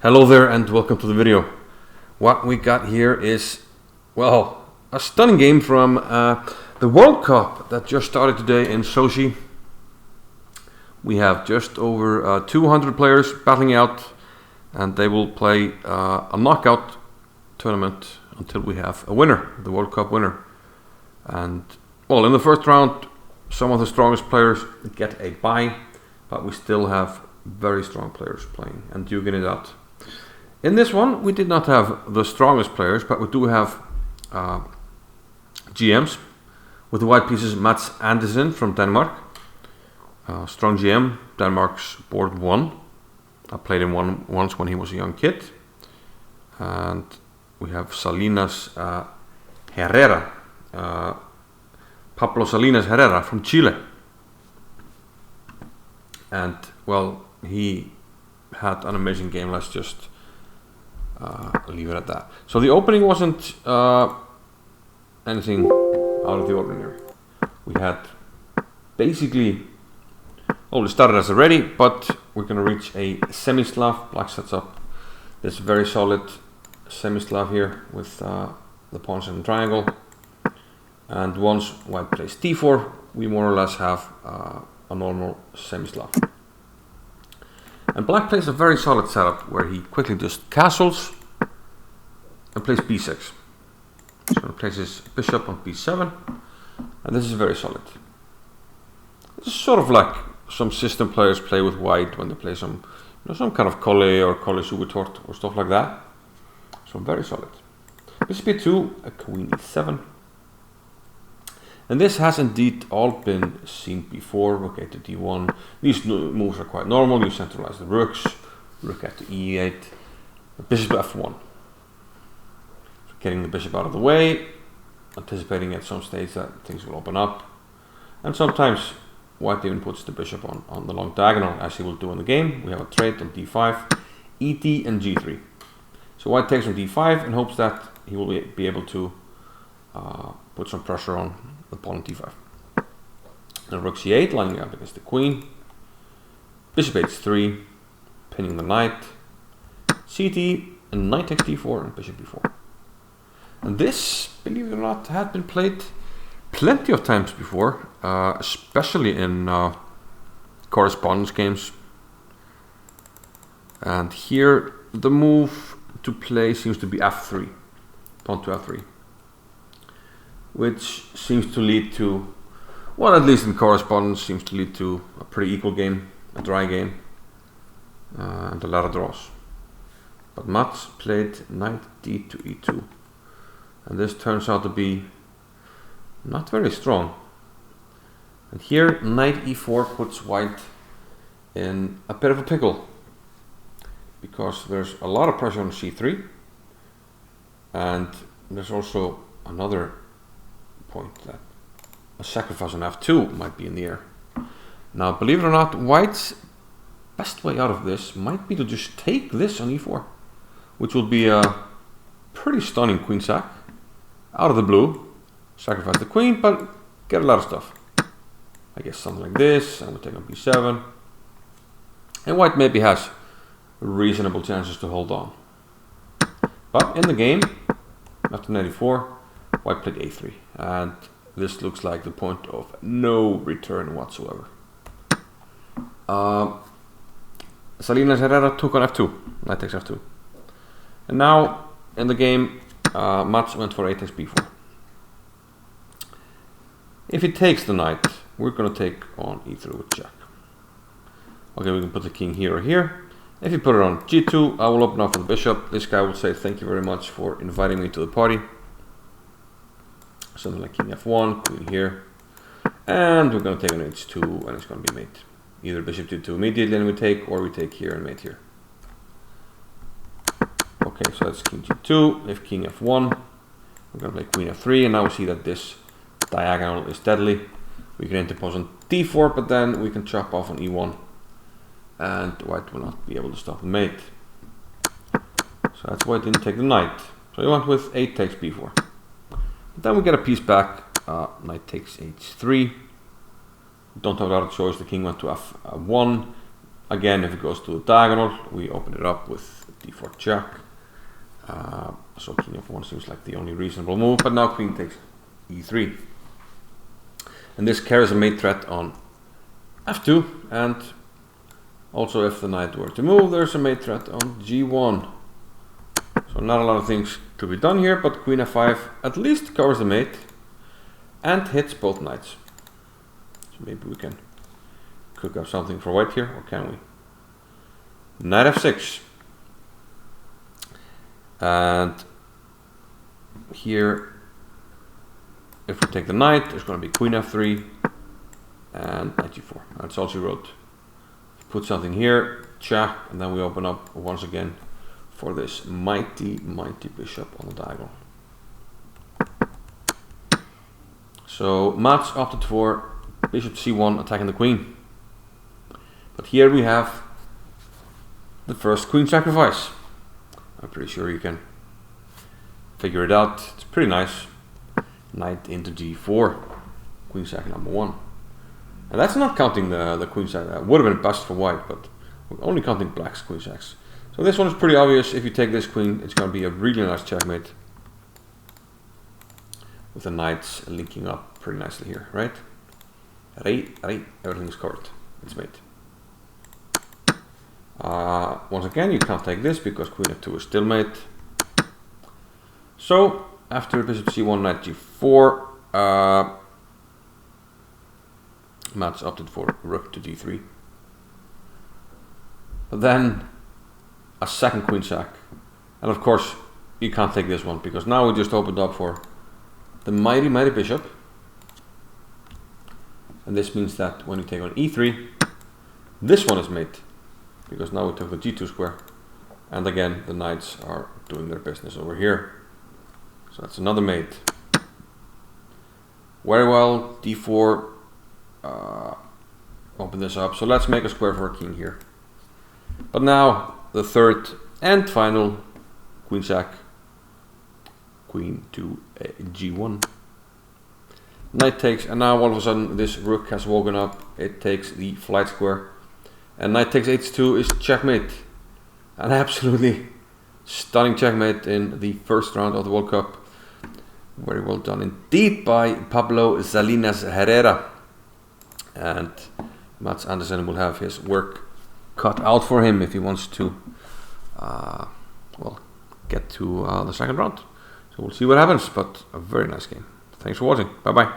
Hello there and welcome to the video. What we got here is, well, a stunning game from the World Cup that just started today in Sochi. We have just over 200 players battling out, and they will play a knockout tournament until we have a winner, the World Cup winner. And well, in the first round, some of the strongest players get a bye, but we still have very strong players playing and duking it out. In this one, we did not have the strongest players, but we do have GMs. With the white pieces, Mats Andersen from Denmark. Strong GM, Denmark's board 1. I played him once when he was a young kid. And we have Salinas Herrera. Pablo Salinas Herrera from Chile. And, well, he had an amazing game. Let's just leave it at that. So the opening wasn't anything out of the ordinary. We had basically, we started as a ready, but we're going to reach a semi-slav. Black sets up this very solid semi-slav here with the pawns in the triangle. And once white plays d4, we more or less have a normal semi-slav. And black plays a very solid setup where he quickly just castles and plays b6. So he places bishop on b7, and this is very solid. This is sort of like some system players play with white when they play some, some kind of Colle or Colle Subitort or stuff like that. So very solid. Bishop b2, a queen e7. And this has indeed all been seen before. Rook a to d1. These moves are quite normal. You centralize the rooks. Rook a to e8. Bishop to f1. So getting the bishop out of the way. Anticipating at some stage that things will open up. And sometimes white even puts the bishop on the long diagonal, as he will do in the game. We have a trade on d5, et and g3. So white takes on d5 in hopes that he will be able to put some pressure on the pawn on d5. And rook c8 lining up against the queen. Bishop h3, pinning the knight. Ct and knight takes d4 and bishop b4. And this, believe it or not, had been played plenty of times before, especially in correspondence games. And here the move to play seems to be f3, pawn to f3. Which seems to lead to, well, at least in correspondence, seems to lead to a pretty equal game, a dry game, and a lot of draws. But Mats played knight d to e2, and this turns out to be not very strong. And here, knight e4 puts white in a bit of a pickle, because there's a lot of pressure on c3, and there's also another point that a sacrifice on f2 might be in the air. Now, believe it or not, white's best way out of this might be to just take this on e4, which will be a pretty stunning queen sack out of the blue. Sacrifice the queen, but get a lot of stuff. I guess something like this, and we'll take on b7. And white maybe has reasonable chances to hold on. But in the game, after knight e4, white played a3, and this looks like the point of no return whatsoever. Salinas Herrera took on f2, knight takes f2. And now, in the game, Mats went for a takes b4. If he takes the knight, we're going to take on e3 with check. Okay, we can put the king here or here. If you put it on g2, I will open up for the bishop. This guy will say thank you very much for inviting me to the party. Something like king f1, queen here. And we're going to take on h2, and it's going to be mate. Either bishop d2 immediately and we take, or we take here and mate here. Okay, so that's king g2. If king f1, we're going to play queen f3, and now we see that this diagonal is deadly. We can interpose on d4, but then we can chop off on e1, and white will not be able to stop the mate. So that's why it didn't take the knight. So he went with 8 takes b4. But then we get a piece back. Knight takes h3. Don't have a lot of choice. The king went to f1. Again, if it goes to the diagonal, we open it up with d4 check. So king f1 seems like the only reasonable move, but now queen takes e3. And this carries a mate threat on f2, and also if the knight were to move, there's a mate threat on g1. So not a lot of things to be done here, but queen f5 at least covers the mate and hits both knights. So maybe we can cook up something for white here, or can we? Knight f6. And here, if we take the knight, there's going to be queen f3 and knight g4. That's all she wrote. Put something here, check, and then we open up once again for this mighty bishop on the diagonal. So Mats opted for bishop c1 attacking the queen. But here we have the first queen sacrifice. I'm pretty sure you can figure it out. It's pretty nice. Knight into g4, queen sack number 1. And that's not counting the queen sack. That would have been best for white, but we're only counting black's queen sacks. So this one is pretty obvious. If you take this queen, it's going to be a really nice checkmate, with the knights linking up pretty nicely here, right? Everything's covered. It's mate. Once again, you can't take this because queen f2 is still mate. So after bishop c1, knight g4, Mats opted for rook to d3. But then a second queen sack, and of course you can't take this one because now we just opened up for the mighty bishop, and this means that when you take on e3, this one is mate because now we took the g2 square, and again the knights are doing their business over here. So that's another mate. Very well, d4. Open this up. So let's make a square for a king here. But now the third and final queen sack. Queen to g1. Knight takes, and now all of a sudden this rook has woken up. It takes the flight square, and knight takes h2 is checkmate. An absolutely stunning checkmate in the first round of the World Cup. Very well done indeed by Pablo Salinas Herrera. And Mats Andersen will have his work cut out for him if he wants to well, get to the second round. So we'll see what happens, but a very nice game. Thanks for watching. Bye bye.